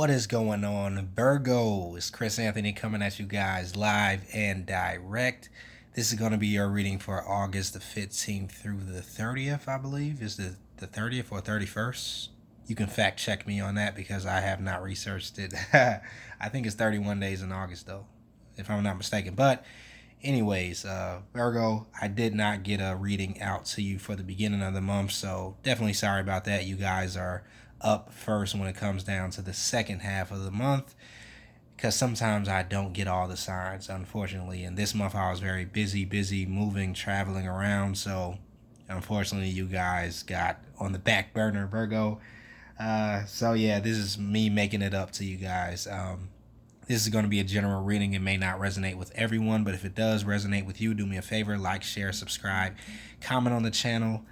What is going on, Virgo? It's Chris Anthony coming at you guys live and direct. This is going to be your reading for August the 15th through the 30th, I believe. Is the 30th or 31st? You can fact check me on that because I have not researched it. I think it's 31 days in August, though, if I'm not mistaken. But anyways, Virgo, I did not get a reading out to you for the beginning of the month, so definitely sorry about that. You guys are up first when it comes down to the second half of the month, because sometimes I don't get all the signs, unfortunately. And this month I was very busy moving, traveling around, so unfortunately you guys got on the back burner, Virgo. So yeah, this is me making it up to you guys. This is going to be a general reading. It may not resonate with everyone, but if it does resonate with you, do me a favor, like, share, subscribe, comment on the channel.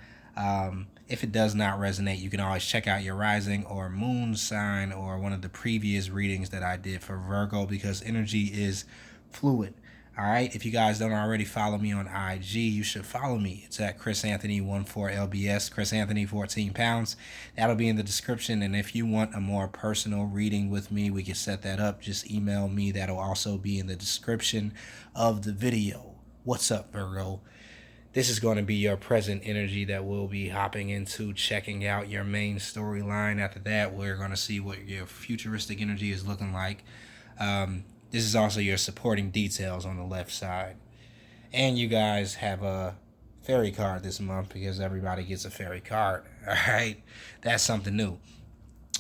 If it does not resonate, you can always check out your rising or moon sign or one of the previous readings that I did for Virgo, because energy is fluid. All right. If you guys don't already follow me on IG, you should follow me. It's at chrisanthony14lbs, Chris Anthony 14 pounds. That'll be in the description. And if you want a more personal reading with me, we can set that up. Just email me. That'll also be in the description of the video. What's up, Virgo? This is going to be your present energy that we'll be hopping into, checking out your main storyline. After that, we're going to see what your futuristic energy is looking like. This is also your supporting details on the left side. And you guys have a fairy card this month because everybody gets a fairy card. All right. That's something new.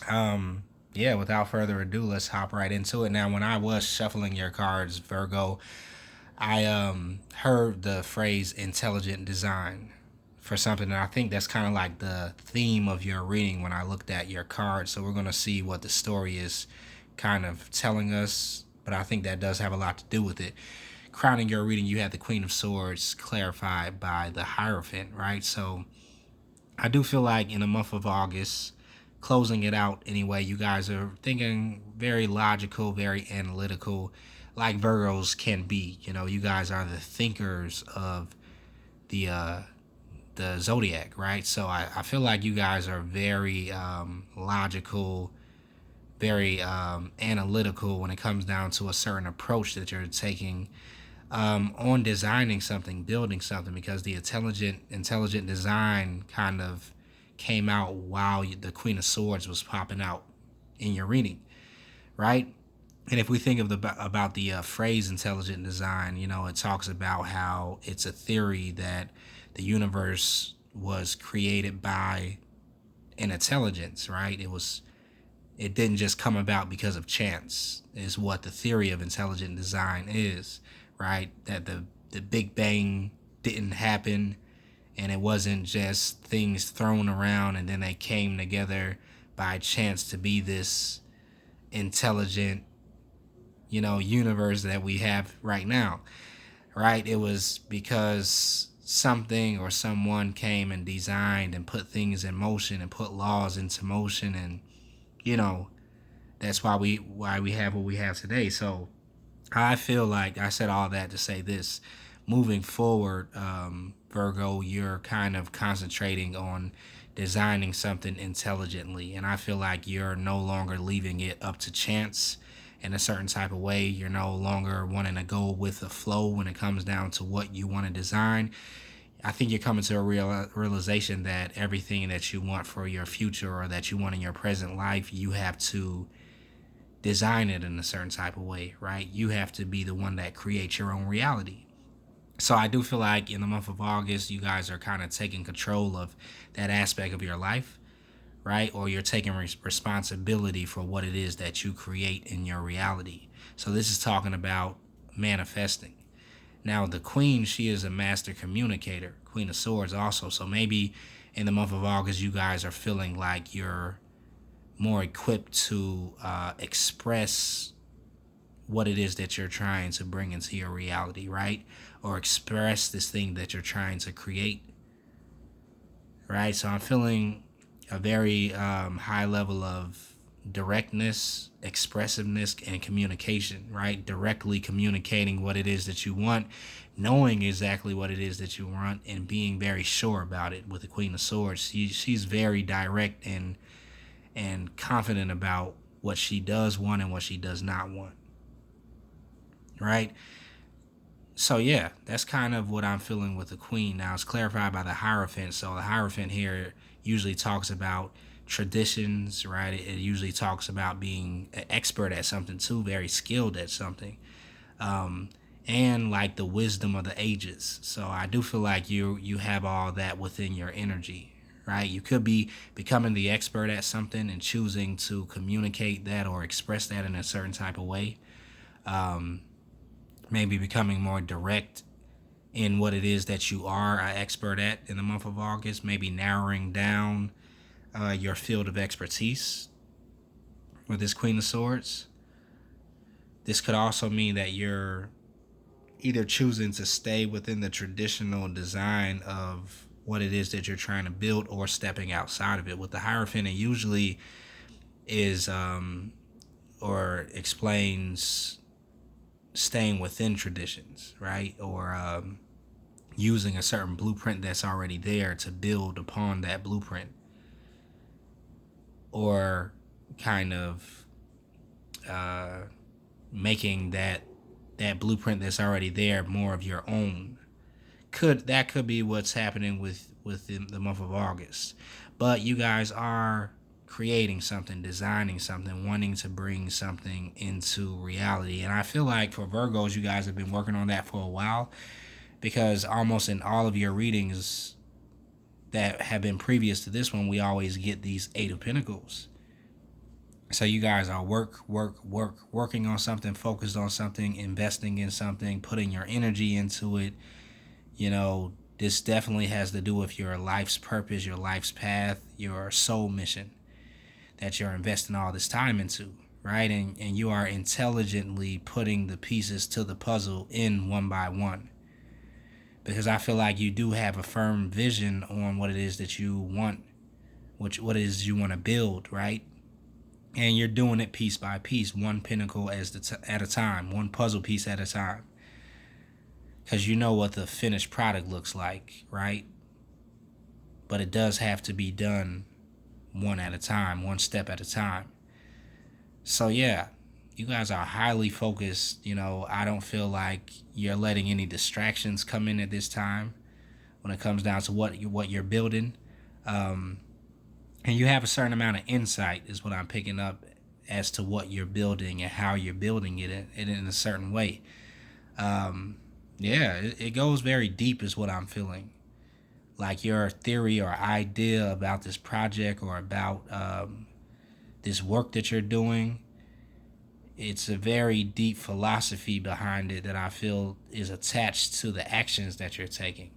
Yeah, without further ado, let's hop right into it. Now, when I was shuffling your cards, Virgo, I heard the phrase intelligent design for something, and I think that's kind of like the theme of your reading when I looked at your card. So we're going to see what the story is kind of telling us, but I think that does have a lot to do with it. Crowning your reading, you had the Queen of Swords clarified by the Hierophant, right? So I do feel like in the month of August, closing it out anyway, you guys are thinking very logical, very analytical, like Virgos can be. You know, you guys are the thinkers of the zodiac, right? So I feel like you guys are very logical, very analytical when it comes down to a certain approach that you're taking on designing something, building something, because the intelligent design kind of came out while the Queen of Swords was popping out in your reading, right? And if we think of about the phrase intelligent design, you know, it talks about how it's a theory that the universe was created by an intelligence, right? It didn't just come about because of chance, is what the theory of intelligent design is, right? That the Big Bang didn't happen, and it wasn't just things thrown around and then they came together by chance to be this intelligent, you know, universe that we have right now, right? It was because something or someone came and designed and put things in motion and put laws into motion, and you know, that's why we have what we have today. So I feel like I said all that to say this: moving forward, Virgo, you're kind of concentrating on designing something intelligently, and I feel like you're no longer leaving it up to chance in a certain type of way. You're no longer wanting to go with the flow when it comes down to what you want to design. I think you're coming to a realization that everything that you want for your future or that you want in your present life, you have to design it in a certain type of way, right? You have to be the one that creates your own reality. So I do feel like in the month of August, you guys are kind of taking control of that aspect of your life, right? Or you're taking responsibility for what it is that you create in your reality. So this is talking about manifesting. Now, the Queen, she is a master communicator, Queen of Swords also. So maybe in the month of August, you guys are feeling like you're more equipped to express what it is that you're trying to bring into your reality, right? Or express this thing that you're trying to create, right? So I'm feeling a very high level of directness, expressiveness, and communication, right? Directly communicating what it is that you want, knowing exactly what it is that you want, and being very sure about it. With the Queen of Swords, she's very direct and confident about what she does want and what she does not want, right? So yeah, that's kind of what I'm feeling with the Queen. Now it's clarified by the Hierophant. So the Hierophant here usually talks about traditions, right? It usually talks about being an expert at something too, very skilled at something, um, and like the wisdom of the ages. So I do feel like you have all that within your energy, right? You could be becoming the expert at something and choosing to communicate that or express that in a certain type of way. Um, Maybe becoming more direct in what it is that you are an expert at in the month of August. Maybe narrowing down your field of expertise with this Queen of Swords. This could also mean that you're either choosing to stay within the traditional design of what it is that you're trying to build or stepping outside of it. With the Hierophant, it usually is or explains staying within traditions, right? Or using a certain blueprint that's already there to build upon that blueprint, or kind of uh, making that blueprint that's already there more of your own. Could be what's happening with the month of August. But you guys are creating something, designing something, wanting to bring something into reality. And I feel like for Virgos, you guys have been working on that for a while, because almost in all of your readings that have been previous to this one, we always get these Eight of Pentacles. So you guys are working on something, focused on something, investing in something, putting your energy into it. You know, this definitely has to do with your life's purpose, your life's path, your soul mission that you're investing all this time into, right? And you are intelligently putting the pieces to the puzzle in one by one. Because I feel like you do have a firm vision on what it is that you want, what it is you want to build, right? And you're doing it piece by piece, one pinnacle at a time, one puzzle piece at a time. Because you know what the finished product looks like, right? But it does have to be done one at a time, one step at a time. So yeah, you guys are highly focused. You know, I don't feel like you're letting any distractions come in at this time when it comes down to what you're building. Um, and you have a certain amount of insight, is what I'm picking up, as to what you're building and how you're building it in a certain way. Um, yeah, it goes very deep, is what I'm feeling. Like your theory or idea about this project or about this work that you're doing, it's a very deep philosophy behind it that I feel is attached to the actions that you're taking.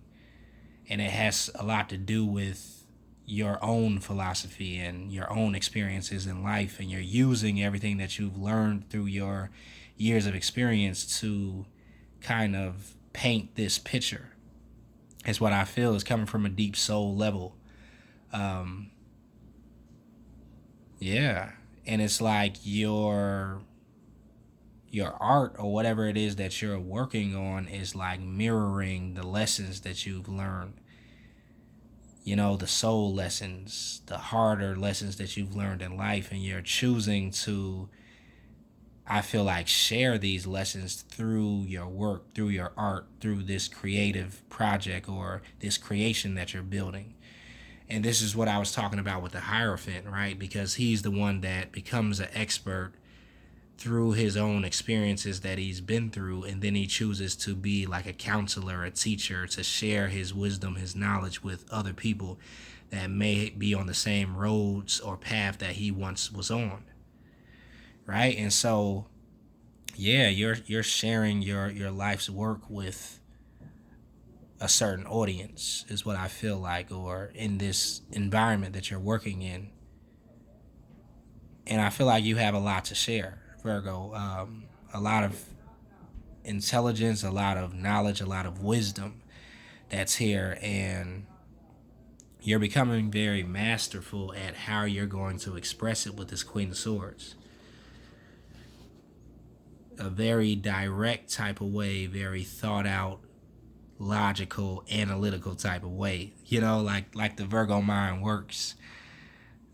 And it has a lot to do with your own philosophy and your own experiences in life, and you're using everything that you've learned through your years of experience to kind of paint this picture. It's what I feel is coming from a deep soul level. Um, yeah, and it's like your art or whatever it is that you're working on is like mirroring the lessons that you've learned. You know, the soul lessons, the harder lessons that you've learned in life, and you're choosing to, I feel like, share these lessons through your work, through your art, through this creative project or this creation that you're building. And this is what I was talking about with the Hierophant, right? Because he's the one that becomes an expert through his own experiences that he's been through, and then he chooses to be like a counselor, a teacher, to share his wisdom, his knowledge with other people that may be on the same roads or path that he once was on, right? And so yeah, you're sharing your life's work with a certain audience, is what I feel like, or in this environment that you're working in. And I feel like you have a lot to share, Virgo. A lot of intelligence, a lot of knowledge, a lot of wisdom that's here, and you're becoming very masterful at how you're going to express it with this Queen of Swords. A very direct type of way, very thought out, logical, analytical type of way. You know, like the Virgo mind works.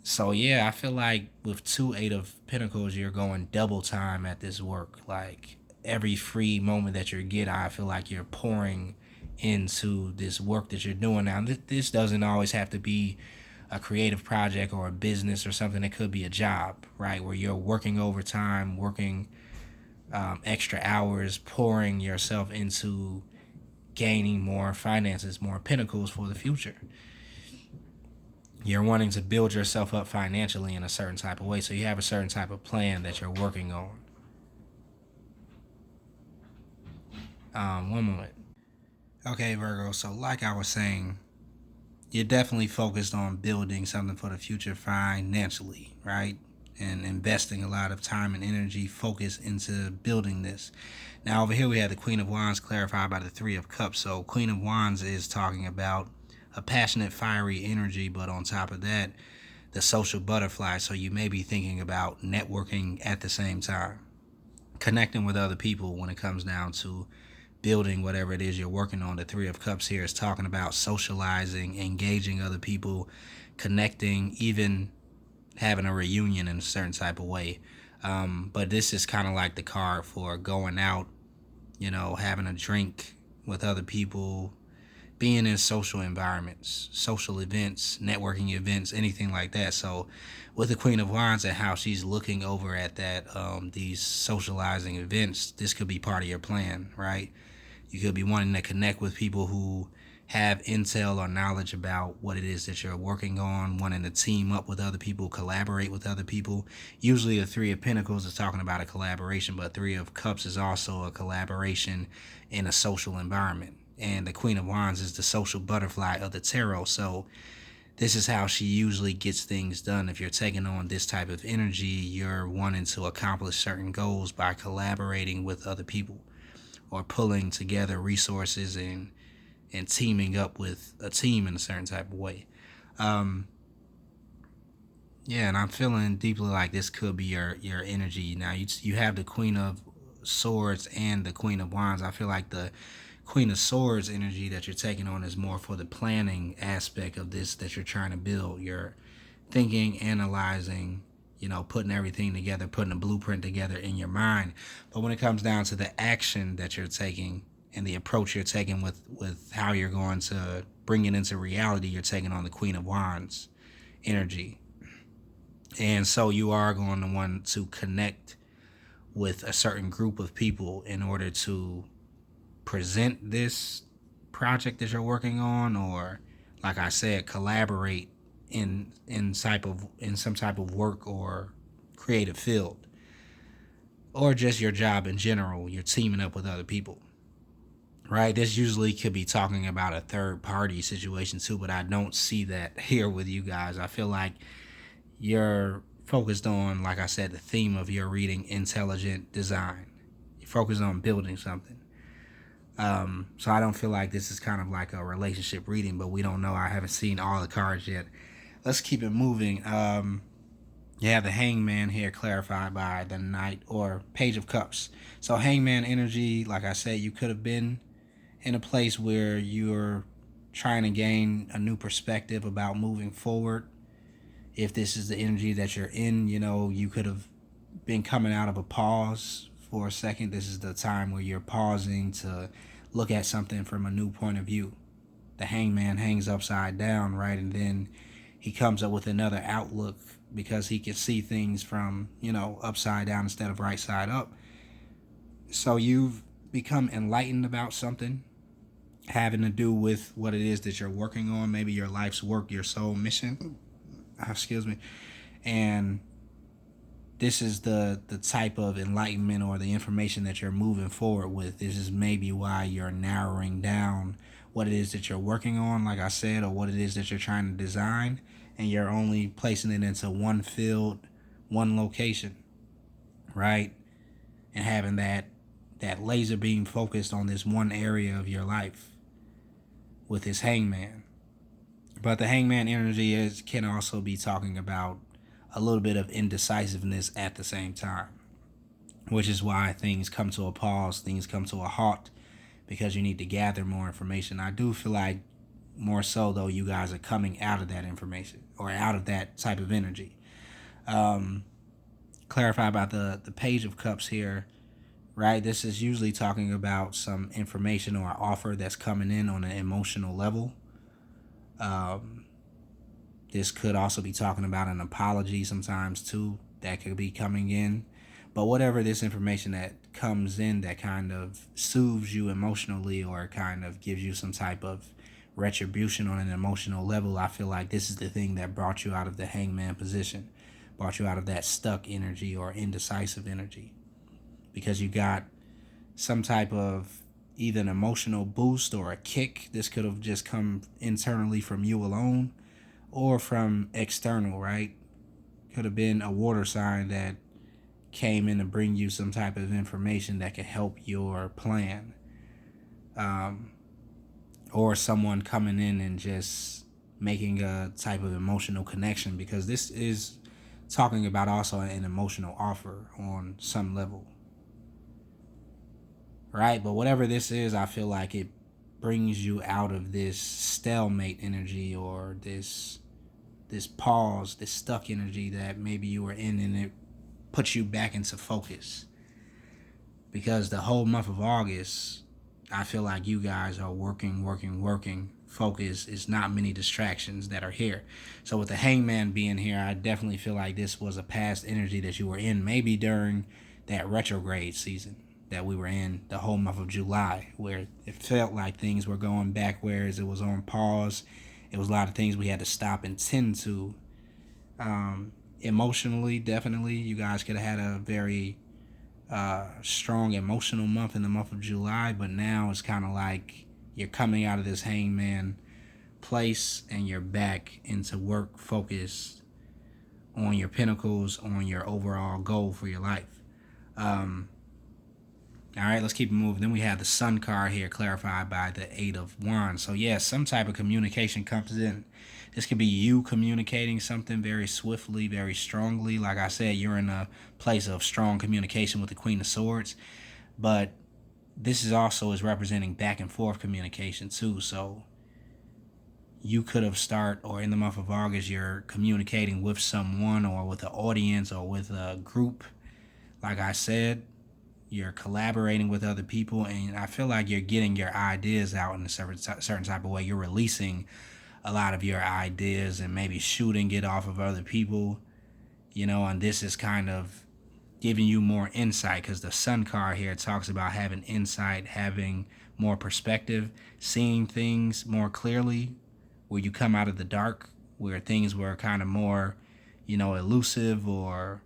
So yeah, I feel like with two Eight of Pentacles, you're going double time at this work. Like every free moment that you get, I feel like you're pouring into this work that you're doing. Now, this doesn't always have to be a creative project or a business or something. It could be a job, right, where you're working overtime, working extra hours, pouring yourself into gaining more finances, more pentacles for the future. You're wanting to build yourself up financially in a certain type of way, so you have a certain type of plan that you're working on. One moment. Okay, Virgo, so like I was saying, you're definitely focused on building something for the future financially, right? And investing a lot of time and energy focus into building this. Now over here we have the Queen of Wands clarified by the Three of Cups. So Queen of Wands is talking about a passionate, fiery energy, but on top of that, the social butterfly. So you may be thinking about networking at the same time, connecting with other people when it comes down to building whatever it is you're working on. The Three of Cups here is talking about socializing, engaging other people, connecting, even having a reunion in a certain type of way. But this is kind of like the card for going out, having a drink with other people, being in social environments, social events, networking events, anything like that. So with the Queen of Wands and how she's looking over at that, these socializing events, this could be part of your plan, right? You could be wanting to connect with people who have intel or knowledge about what it is that you're working on, wanting to team up with other people, collaborate with other people. Usually the Three of Pentacles is talking about a collaboration, but Three of Cups is also a collaboration in a social environment. And the Queen of Wands is the social butterfly of the tarot. So this is how she usually gets things done. If you're taking on this type of energy, you're wanting to accomplish certain goals by collaborating with other people or pulling together resources and teaming up with a team in a certain type of way. Yeah, and I'm feeling deeply like this could be your energy. Now you have the Queen of Swords and the Queen of Wands. I feel like the Queen of Swords energy that you're taking on is more for the planning aspect of this that you're trying to build. You're thinking, analyzing, putting everything together, putting a blueprint together in your mind. But when it comes down to the action that you're taking and the approach you're taking with how you're going to bring it into reality, you're taking on the Queen of Wands energy. And so you are going to want to connect with a certain group of people in order to present this project that you're working on, or like I said, collaborate in some type of work or creative field, or just your job in general. You're teaming up with other people, right? This usually could be talking about a third party situation too, but I don't see that here with you guys. I feel like you're focused on, like I said, the theme of your reading, intelligent design. You're focused on building something. So I don't feel like this is kind of like a relationship reading, but we don't know. I haven't seen all the cards yet. Let's keep it moving. You have the Hangman here clarified by the Knight or Page of Cups. So Hangman energy, like I said, you could have been in a place where you're trying to gain a new perspective about moving forward. If this is the energy that you're in, you could have been coming out of a pause for a second. This is the time where you're pausing to look at something from a new point of view. The Hangman hangs upside down, right? And then he comes up with another outlook because he can see things from, upside down instead of right side up. So you've become enlightened about something having to do with what it is that you're working on, maybe your life's work, your soul mission. Excuse me. And this is the type of enlightenment or the information that you're moving forward with. This is maybe why you're narrowing down what it is that you're working on, like I said, or what it is that you're trying to design, and you're only placing it into one field, one location, right? And having that laser beam focused on this one area of your life with this Hangman. But the Hangman energy can also be talking about a little bit of indecisiveness at the same time, which is why things come to a pause, things come to a halt, because you need to gather more information. I do feel like more so though you guys are coming out of that information or out of that type of energy. Clarify about the Page of Cups here, right? This is usually talking about some information or offer that's coming in on an emotional level. This could also be talking about an apology sometimes too that could be coming in. But whatever this information that comes in that kind of soothes you emotionally or kind of gives you some type of retribution on an emotional level, I feel like this is the thing that brought you out of the hangman position, brought you out of that stuck energy or indecisive energy, because you got some type of either an emotional boost or a kick. This could have just come internally from you alone or from external, right? Could have been a water sign that came in to bring you some type of information that could help your plan. Or someone coming in and just making a type of emotional connection, because this is talking about also an emotional offer on some level, right? But whatever this is, I feel like it brings you out of this stalemate energy or this pause, this stuck energy that maybe you were in, and it puts you back into focus. Because the whole month of August, I feel like you guys are working. Focus is not many distractions that are here. So with the hangman being here, I definitely feel like this was a past energy that you were in, maybe during that retrograde season that we were in the whole month of July, where it felt like things were going back, whereas it was on pause. It was a lot of things we had to stop and tend to. Emotionally, definitely, you guys could have had a very strong emotional month in the month of July, but now it's kind of like you're coming out of this hangman place and you're back into work focused on your pinnacles, on your overall goal for your life. All right, let's keep it moving. Then we have the Sun card here, clarified by the Eight of Wands. So yeah, some type of communication comes in. This could be you communicating something very swiftly, very strongly. Like I said, you're in a place of strong communication with the Queen of Swords. But this is also is representing back and forth communication too. So you could have or in the month of August, you're communicating with someone or with an audience or with a group. Like I said, you're collaborating with other people, and I feel like you're getting your ideas out in a certain type of way. You're releasing a lot of your ideas and maybe shooting it off of other people, and this is kind of giving you more insight, because the Sun card here talks about having insight, having more perspective, seeing things more clearly, where you come out of the dark, where things were kind of more, elusive, or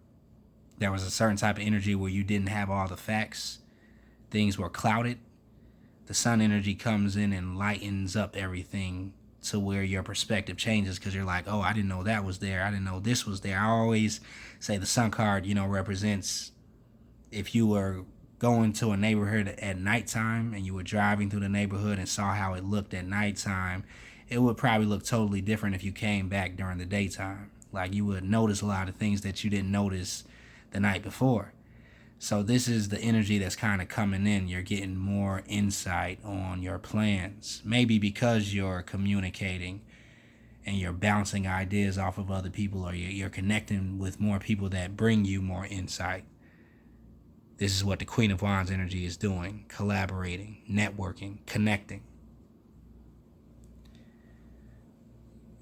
there was a certain type of energy where you didn't have all the facts. Things were clouded. The Sun energy comes in and lightens up everything to where your perspective changes, because you're like, oh, I didn't know that was there. I didn't know this was there. I always say the Sun card, represents if you were going to a neighborhood at nighttime and you were driving through the neighborhood and saw how it looked at nighttime, it would probably look totally different if you came back during the daytime. Like, you would notice a lot of things that you didn't notice the night before. So this is the energy that's kind of coming in. You're getting more insight on your plans, maybe because you're communicating and you're bouncing ideas off of other people, or you're connecting with more people that bring you more insight. This is what the Queen of Wands energy is doing: collaborating, networking, connecting.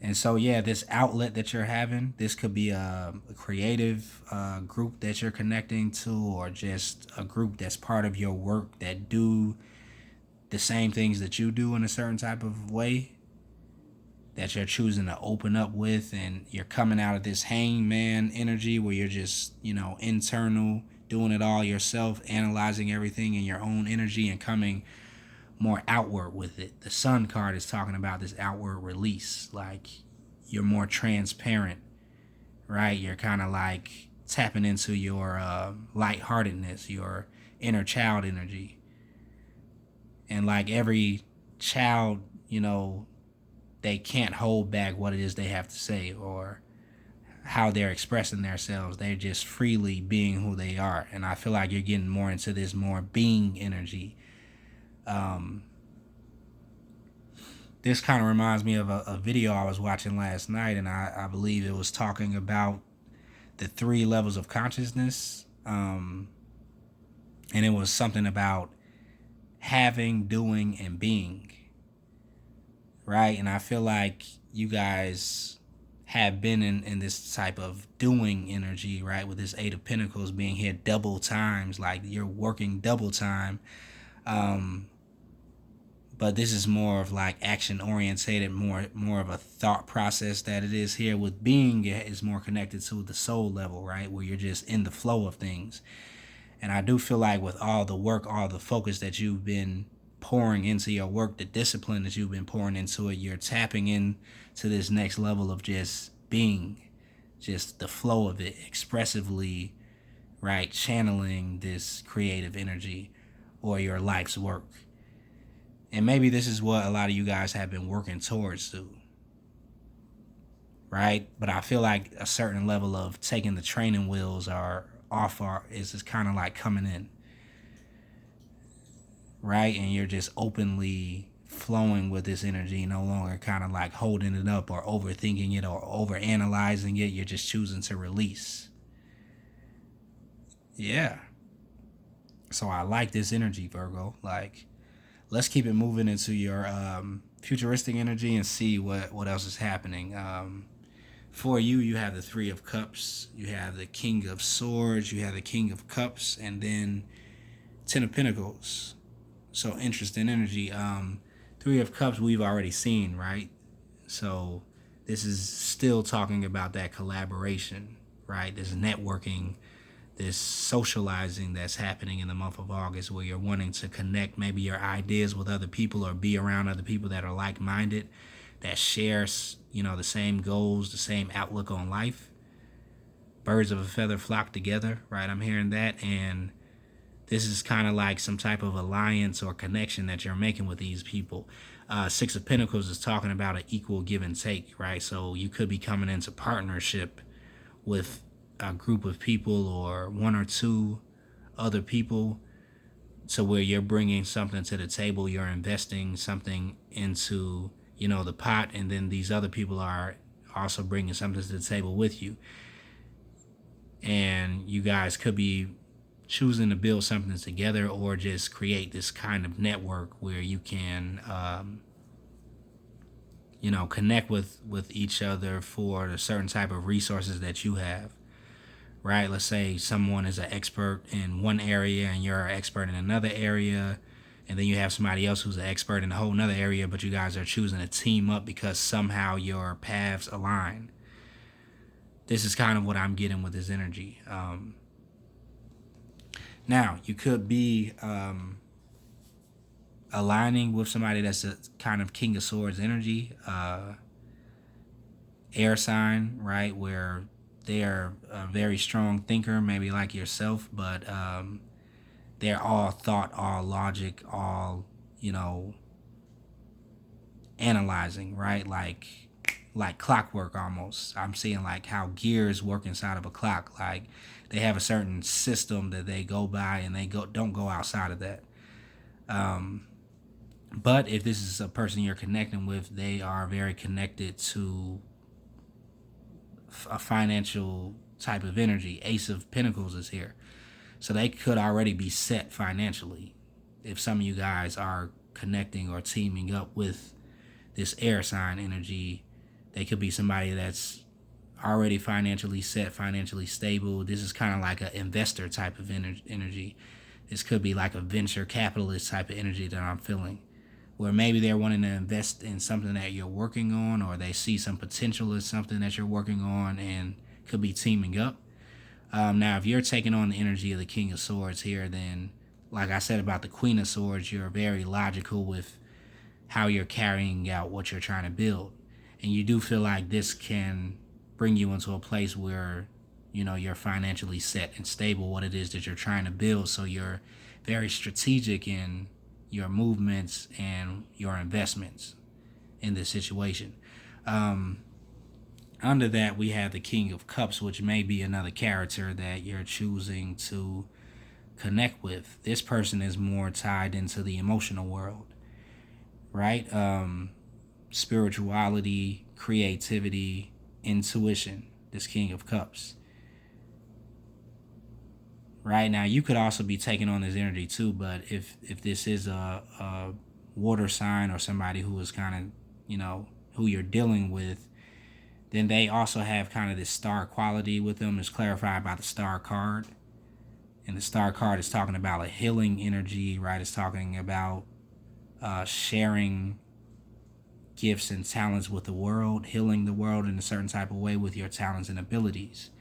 And so, yeah, this outlet that you're having, this could be a creative group that you're connecting to, or just a group that's part of your work that do the same things that you do in a certain type of way, that you're choosing to open up with. And you're coming out of this hangman energy where you're just, internal, doing it all yourself, analyzing everything in your own energy, and coming more outward with it. The Sun card is talking about this outward release. Like, you're more transparent, right? You're kind of like tapping into your lightheartedness, your inner child energy. And like every child, they can't hold back what it is they have to say or how they're expressing themselves. They're just freely being who they are. And I feel like you're getting more into this more being energy. This kind of reminds me of a video I was watching last night, and I believe it was talking about the 3 levels of consciousness. And it was something about having, doing, and being, right? And I feel like you guys have been in this type of doing energy, right? With this 8 of Pentacles being here double times, like you're working double time. But this is more of like action orientated, more of a thought process that it is here. With being, it is more connected to the soul level, right? Where you're just in the flow of things. And I do feel like with all the work, all the focus that you've been pouring into your work, the discipline that you've been pouring into it, you're tapping in to this next level of just being, just the flow of it expressively, right? Channeling this creative energy or your life's work. And maybe this is what a lot of you guys have been working towards too, right? But I feel like a certain level of taking the training wheels are off, is just kind of like coming in, right? And you're just openly flowing with this energy, no longer kind of like holding it up or overthinking it or over analyzing it. You're just choosing to release. Yeah. So I like this energy, Virgo. Like, let's keep it moving into your futuristic energy and see what else is happening. For you, you have the 3 of Cups, you have the King of Swords, you have the King of Cups, and then 10 of Pentacles. So interesting energy. 3 of Cups we've already seen, right? So this is still talking about that collaboration, right? This networking, this socializing that's happening in the month of August, where you're wanting to connect maybe your ideas with other people or be around other people that are like-minded, that shares, the same goals, the same outlook on life. Birds of a feather flock together, right? I'm hearing that. And this is kind of like some type of alliance or connection that you're making with these people. 6 of Pentacles is talking about an equal give and take, right? So you could be coming into partnership with a group of people or 1 or 2 other people, to where you're bringing something to the table, you're investing something into, the pot, and then these other people are also bringing something to the table with you. And you guys could be choosing to build something together or just create this kind of network where you can connect with each other for a certain type of resources that you have, right? Let's say someone is an expert in one area and you're an expert in another area, and then you have somebody else who's an expert in a whole nother area, but you guys are choosing to team up because somehow your paths align. This is kind of what I'm getting with this energy. Now, you could be aligning with somebody that's a kind of King of Swords energy, air sign, right? Where they are a very strong thinker, maybe like yourself, but they're all thought, all logic, all, analyzing, right? Like clockwork almost. I'm seeing like how gears work inside of a clock. Like they have a certain system that they go by, and they don't go outside of that. But if this is a person you're connecting with, they are very connected to a financial type of energy. Ace of Pentacles is here. So they could already be set financially if some of you guys are connecting or teaming up with this air sign energy. They could be somebody that's already financially set, financially stable. This is kind of like an investor type of energy. This could be like a venture capitalist type of energy that I'm feeling, where maybe they're wanting to invest in something that you're working on, or they see some potential in something that you're working on and could be teaming up. Now, if you're taking on the energy of the King of Swords here, then, like I said about the Queen of Swords, you're very logical with how you're carrying out what you're trying to build. And you do feel like this can bring you into a place where, you're financially set and stable, what it is that you're trying to build. So you're very strategic in your movements and your investments in this situation. Under that, we have the King of Cups, which may be another character that you're choosing to connect with. This person is more tied into the emotional world, right? spirituality, creativity, intuition, this King of Cups. Right now, you could also be taking on this energy too, but if this is a water sign or somebody who is kind of, who you're dealing with, then they also have kind of this star quality with them. It's clarified by the star card. And the star card is talking about a healing energy, right? It's talking about sharing gifts and talents with the world, healing the world in a certain type of way with your talents and abilities.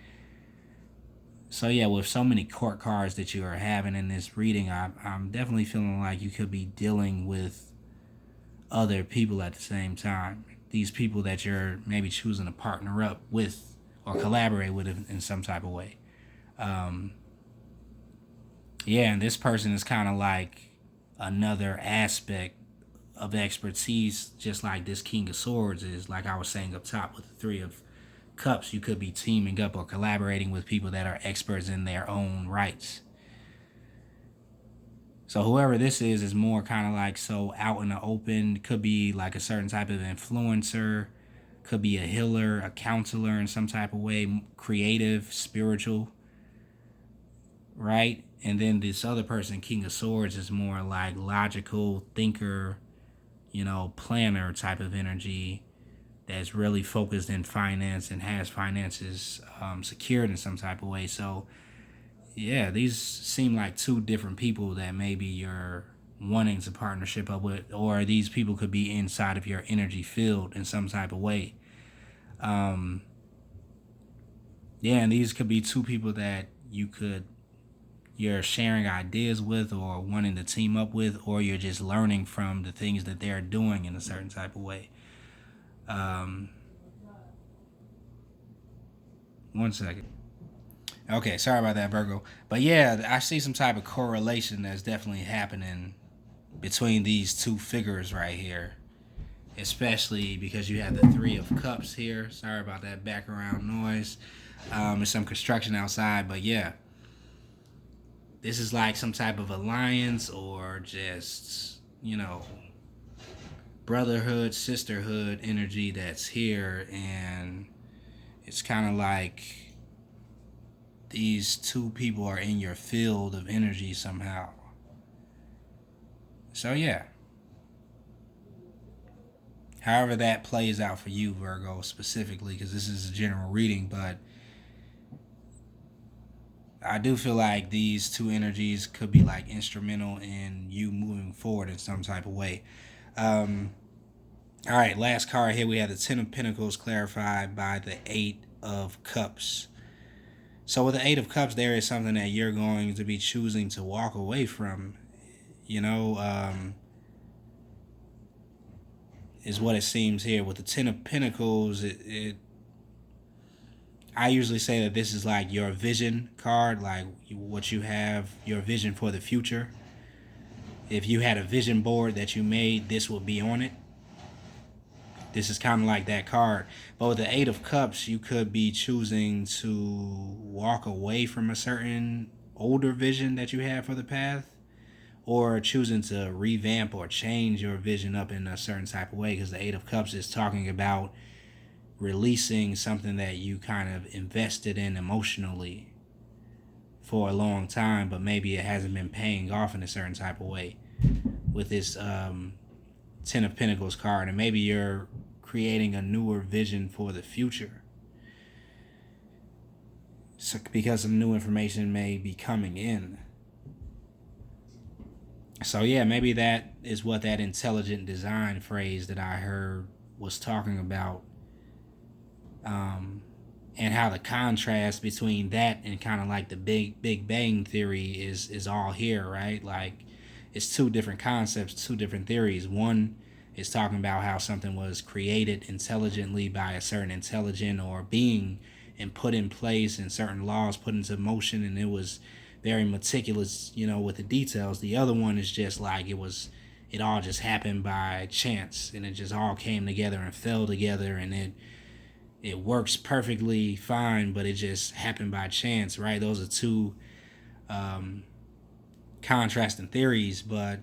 So yeah, with so many court cards that you are having in this reading, I'm definitely feeling like you could be dealing with other people at the same time. These people that you're maybe choosing to partner up with or collaborate with in some type of way. Yeah, and this person is kind of like another aspect of expertise, just like this King of Swords is. Like I was saying up top with the Three of Cups, you could be teaming up or collaborating with people that are experts in their own rights. So whoever this is more kind of like so out in the open. Could be like a certain type of influencer, could be a healer, a counselor in some type of way, creative, spiritual, right? And then this other person, King of Swords, is more like logical thinker, planner type of energy that's really focused in finance and has finances secured in some type of way. So yeah, these seem like two different people that maybe you're wanting to partnership up with, or these people could be inside of your energy field in some type of way. Yeah, and these could be two people that you're sharing ideas with or wanting to team up with, or you're just learning from the things that they're doing in a certain type of way. One second. Okay, sorry about that, Virgo. But yeah, I see some type of correlation that's definitely happening between these two figures right here. Especially because you have the Three of Cups here. Sorry about that background noise. There's some construction outside, but yeah. This is like some type of alliance or just, brotherhood, sisterhood energy that's here. And it's kind of like these two people are in your field of energy somehow. So yeah. However that plays out for you, Virgo, specifically, because this is a general reading, but I do feel like these two energies could be like instrumental in you moving forward in some type of way. All right, last card here. We have the Ten of Pentacles clarified by the Eight of Cups. So with the Eight of Cups, there is something that you're going to be choosing to walk away from. Is what it seems here. With the Ten of Pentacles, I usually say that this is like your vision card, like what you have, your vision for the future. If you had a vision board that you made, this would be on it. This is kind of like that card. But with the Eight of Cups, you could be choosing to walk away from a certain older vision that you had for the path, or choosing to revamp or change your vision up in a certain type of way, because the Eight of Cups is talking about releasing something that you kind of invested in emotionally for a long time, but maybe it hasn't been paying off in a certain type of way with this Ten of Pentacles card. And maybe you're creating a newer vision for the future, so, because some new information may be coming in. So yeah, maybe that is what that intelligent design phrase that I heard was talking about. And how the contrast between that and kind of like the Big Bang Theory is all here, right? Like it's two different concepts, two different theories. One is talking about how something was created intelligently by a certain intelligent or being and put in place, and certain laws put into motion, and it was very meticulous, with the details. The other one is just like it all just happened by chance, and it just all came together and fell together, and it works perfectly fine, but it just happened by chance, right? Those are two contrasting theories, but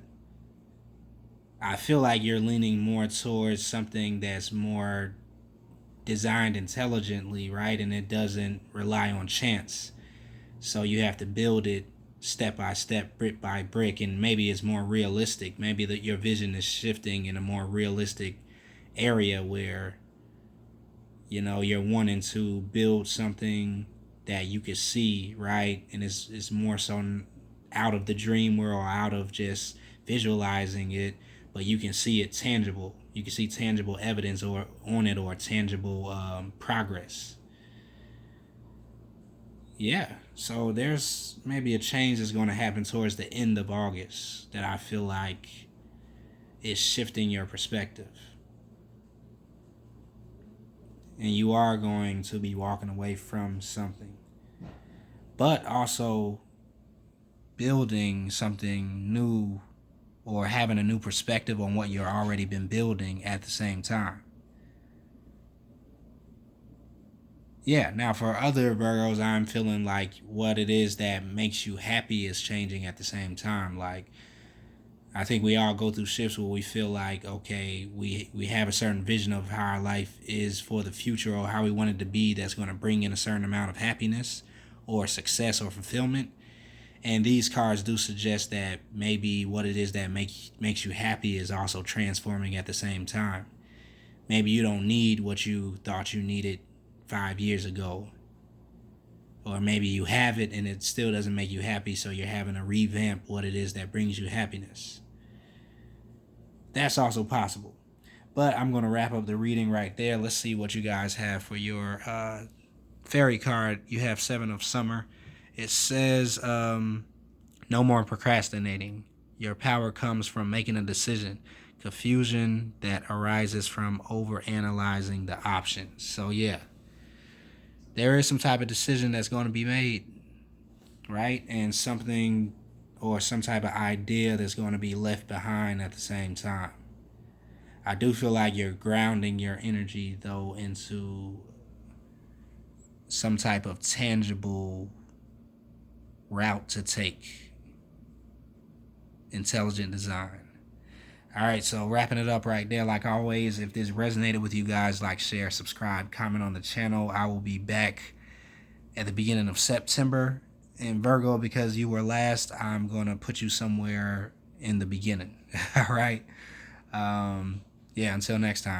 I feel like you're leaning more towards something that's more designed intelligently, right? And it doesn't rely on chance. So you have to build it step by step, brick by brick, and maybe it's more realistic. Maybe that your vision is shifting in a more realistic area where you're wanting to build something that you can see, right? And it's more so out of the dream world, or out of just visualizing it, but you can see it tangible. You can see tangible evidence or on it, or tangible progress. Yeah. So there's maybe a change that's going to happen towards the end of August that I feel like is shifting your perspective. And you are going to be walking away from something, but also building something new, or having a new perspective on what you've already been building at the same time. Yeah, now for other Virgos, I'm feeling like what it is that makes you happy is changing at the same time. Like, I think we all go through shifts where we feel like, okay, we have a certain vision of how our life is for the future, or how we want it to be, that's going to bring in a certain amount of happiness or success or fulfillment. And these cards do suggest that maybe what it is that makes you happy is also transforming at the same time. Maybe you don't need what you thought you needed 5 years ago. Or maybe you have it and it still doesn't make you happy, so you're having to revamp what it is that brings you happiness. That's also possible. But I'm going to wrap up the reading right there. Let's see what you guys have for your fairy card. You have Seven of Summer. It says, no more procrastinating. Your power comes from making a decision. Confusion that arises from overanalyzing the options. So yeah, there is some type of decision that's going to be made, right? And something, or some type of idea that's going to be left behind at the same time. I do feel like you're grounding your energy, though, into some type of tangible route to take. Intelligent design. All right, so wrapping it up right there. Like always, if this resonated with you guys, like, share, subscribe, comment on the channel. I will be back at the beginning of September. In Virgo, because you were last, I'm going to put you somewhere in the beginning. All right. Yeah, until next time.